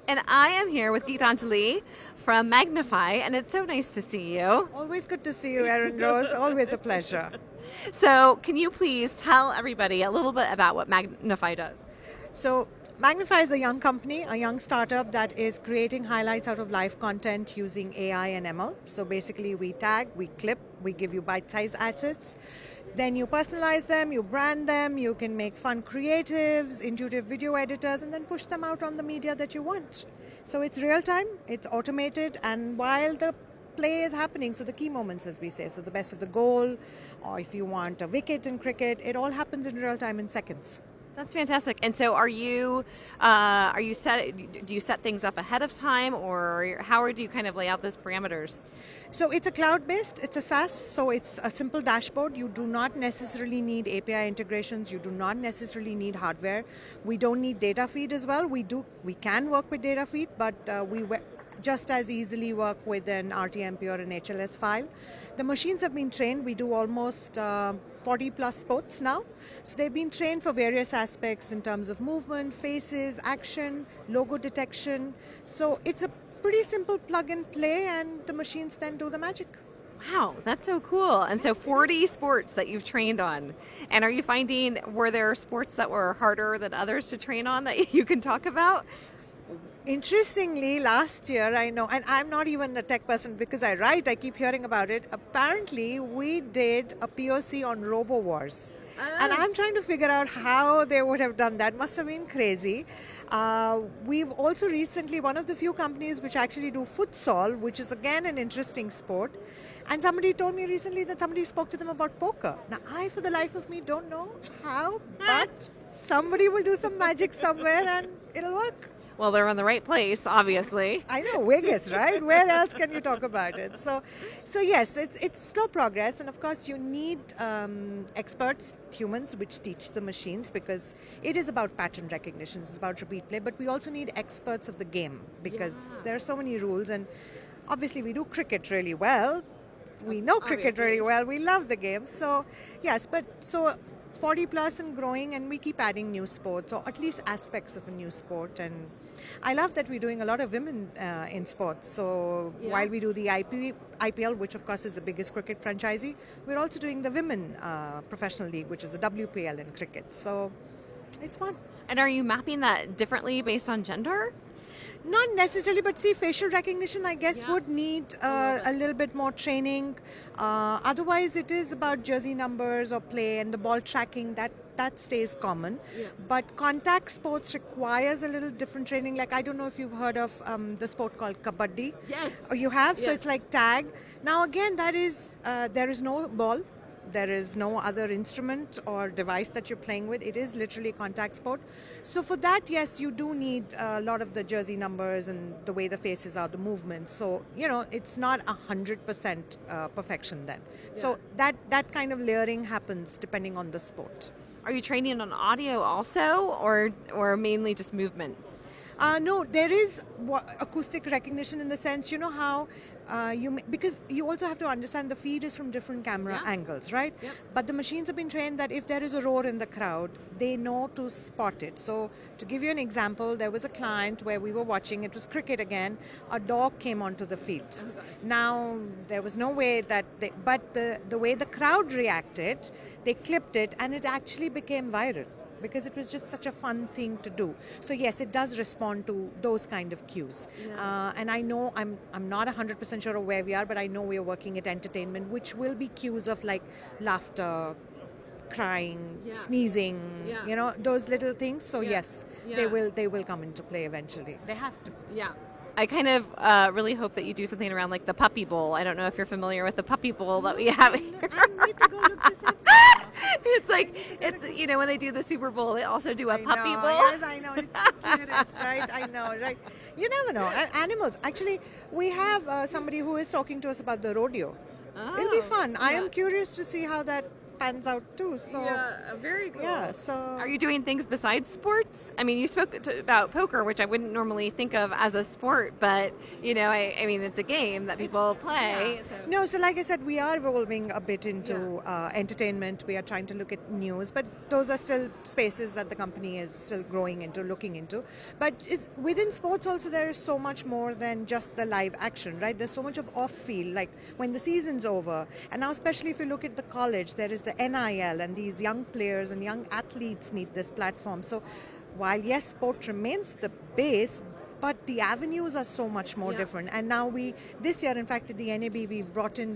And I am here with Geetanjali from Magnifi, and it's so nice to see you. Always good to see you, Erin Rose. Always a pleasure. So, can you please tell everybody a little bit about what Magnifi does? So, Magnifi is a young company, a young startup that is creating highlights out of live content using AI and ML. So, basically, we tag, we clip, we give you bite-sized assets. Then you personalize them, you brand them, you can make fun creatives, intuitive video editors, and then push them out on the media that you want. So it's real time, it's automated, and while the play is happening, so the key moments, as we say, so the best of the goal, or if you want a wicket in cricket, it all happens in real time in seconds. That's fantastic. And so, do you set things up ahead of time, or how do you kind of lay out those parameters? So it's a cloud-based, it's a SaaS, so it's a simple dashboard. You do not necessarily need API integrations, you do not necessarily need hardware. We don't need data feed as well. We can work with data feed, but we just as easily work with an RTMP or an HLS file. The machines have been trained. We do almost 40 plus sports now. So they've been trained for various aspects in terms of movement, faces, action, logo detection. So it's a pretty simple plug and play, and the machines then do the magic. Wow, that's so cool. And so 40 sports that you've trained on. And are you finding, were there sports that were harder than others to train on that you can talk about? Interestingly, last year, I know, and I'm not even a tech person because I write, I keep hearing about it. Apparently, we did a POC on Robo Wars. And I'm trying to figure out how they would have done that. Must have been crazy. We've also recently, one of the few companies which actually do futsal, which is again an interesting sport. And somebody told me recently that somebody spoke to them about poker. Now, I, for the life of me, don't know how, but somebody will do some magic somewhere and it'll work. Well, they're in the right place, obviously. I know, Vegas, right? Where else can you talk about it? So yes, it's slow progress, and of course you need experts, humans, which teach the machines, because it is about pattern recognition, it's about repeat play, but we also need experts of the game, because there are so many rules, and obviously we do cricket really well. We know cricket really well. We love the game. So yes, but so 40 plus and growing, and we keep adding new sports, or at least aspects of a new sport. And I love that we're doing a lot of women in sports. So while we do the IPL, which of course is the biggest cricket franchisee, we're also doing the women professional league, which is the WPL in cricket. So it's fun. And are you mapping that differently based on gender? Not necessarily, but see, facial recognition, I guess, would need a little bit more training. Otherwise, it is about jersey numbers or play, and the ball tracking, that stays common. Yeah. But contact sports requires a little different training. Like, I don't know if you've heard of the sport called kabaddi. Yes. Or you have? Yes. So Yes. it's like tag. Now, again, there is no ball. There is no other instrument or device that you're playing with. It is literally contact sport. So for that, yes, you do need a lot of the jersey numbers and the way the faces are, the movements. So, it's not 100% perfection then. Yeah. So that kind of layering happens depending on the sport. Are you training on audio also, or mainly just movements? No, there is acoustic recognition in the sense, you know how because you also have to understand the feed is from different camera angles, right? Yep. But the machines have been trained that if there is a roar in the crowd, they know to spot it. So to give you an example, there was a client where we were watching, it was cricket again, a dog came onto the field. Now, there was no way that, but the way the crowd reacted, they clipped it and it actually became viral, because it was just such a fun thing to do. So yes, it does respond to those kind of cues. Yeah. And I know, I'm not 100% sure of where we are, but I know we are working at entertainment, which will be cues of like laughter, crying, sneezing, those little things. So yes, they will come into play eventually. They have to. Yeah. I kind of really hope that you do something around like the puppy bowl. I don't know if you're familiar with the puppy bowl that we have here. I need to go look this up. It's when they do the Super Bowl, they also do a puppy bowl. Yes, I know. It's the cutest, right? I know, right? You never know. Animals. Actually, we have somebody who is talking to us about the rodeo. Oh, it'll be fun. I am curious to see how that pans out too. So very cool. yeah, so Are you doing things besides sports? I mean, you spoke about poker, which I wouldn't normally think of as a sport, but I mean, it's a game that people play. yeah. No, so like I said, we are evolving a bit into entertainment. We are trying to look at news, but those are still spaces that the company is still growing into, looking into. But within sports also, there is so much more than just the live action, right? There's so much of off-field, like when the season's over. And now, especially if you look at the college, there is the NIL, and these young players and young athletes need this platform. So while, yes, sport remains the base, but the avenues are so much more different. And now this year, in fact, at the NAB, we've brought in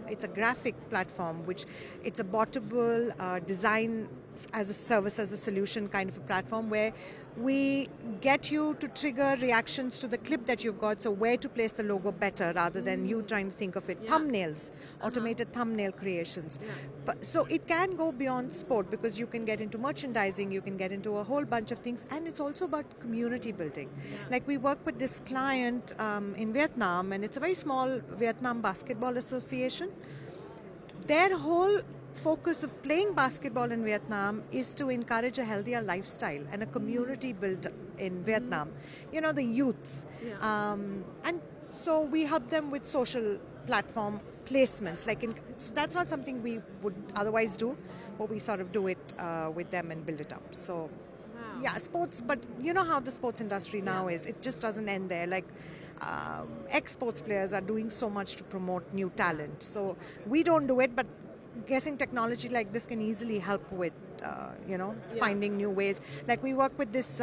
it's a graphic platform, which it's a bottable design as a service, as a solution kind of a platform where we get you to trigger reactions to the clip that you've got, so where to place the logo better rather than you trying to think of it. Thumbnails, automated thumbnail creations. But so it can go beyond sport, because you can get into merchandising, you can get into a whole bunch of things, and it's also about community building. Like we work with this client in Vietnam, and it's a very small Vietnam Basketball Association. Their whole focus of playing basketball in Vietnam is to encourage a healthier lifestyle and a community built in Vietnam. The youth. And so we help them with social platform placements. So that's not something we would otherwise do, but we sort of do it with them and build it up. So yeah, sports, but you know how the sports industry now is. It just doesn't end there. Like ex-sports players are doing so much to promote new talent. So we don't do it, but guessing technology like this can easily help with, finding new ways. Like we work with this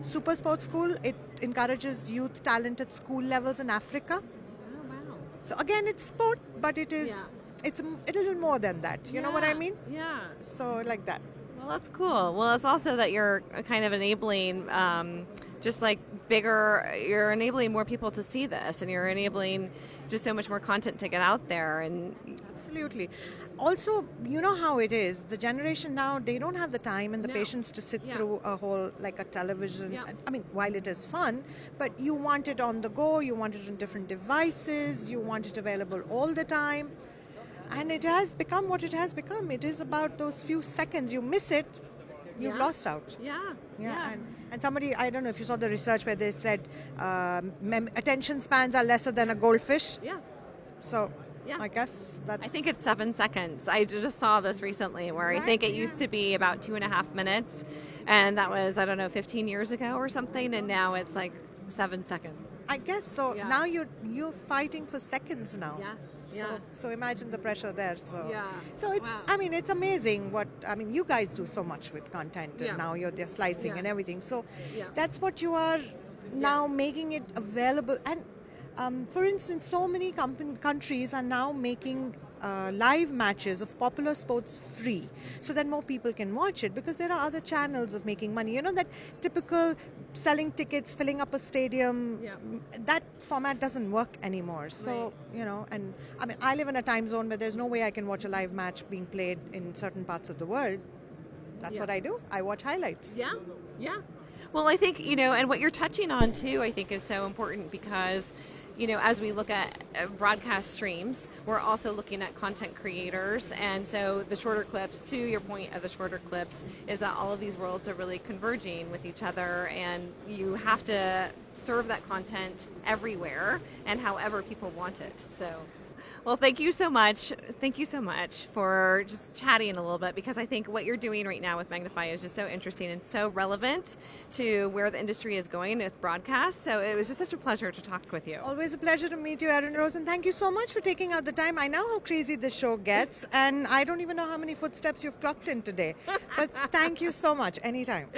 super sports school. It encourages youth talent at school levels in Africa. Oh, wow. So again, it's sport, but it's a little more than that. You know what I mean? Yeah. So like that. Well, that's cool. Well, it's also that you're kind of enabling you're enabling more people to see this, and you're enabling just so much more content to get out there. And absolutely. Also, you know how it is. The generation now, they don't have the time and the patience to sit through a whole, like a television. I mean, while it is fun, but you want it on the go, you want it on different devices, you want it available all the time. And it has become what it has become. It is about those few seconds. You miss it, you've lost out. Yeah. And somebody, I don't know if you saw the research where they said attention spans are lesser than a goldfish. Yeah. So I guess that's... I think it's 7 seconds. I just saw this recently where I think it used to be about 2.5 minutes. And that was, 15 years ago or something. And now it's like 7 seconds. I guess so. Yeah. Now you're fighting for seconds now. Yeah. So imagine the pressure there. So it's, wow. I mean, it's amazing you guys do so much with content, and now they're slicing and everything. So that's what you are now making it available. And for instance, so many countries are now making live matches of popular sports free, so that more people can watch it, because there are other channels of making money. That typical selling tickets, filling up a stadium, that format doesn't work anymore. So, and I mean, I live in a time zone where there's no way I can watch a live match being played in certain parts of the world. That's what I do. I watch highlights. Yeah. Well, I think, and what you're touching on too, I think is so important, because as we look at broadcast streams, we're also looking at content creators. And so the shorter clips, to your point of the shorter clips, is that all of these worlds are really converging with each other, and you have to serve that content everywhere and however people want it. So, well, thank you so much. Thank you so much for just chatting a little bit, because I think what you're doing right now with Magnifi is just so interesting and so relevant to where the industry is going with broadcast. So it was just such a pleasure to talk with you. Always a pleasure to meet you, Erin Rose, and thank you so much for taking out the time. I know how crazy this show gets, and I don't even know how many footsteps you've clocked in today. But thank you so much. Anytime.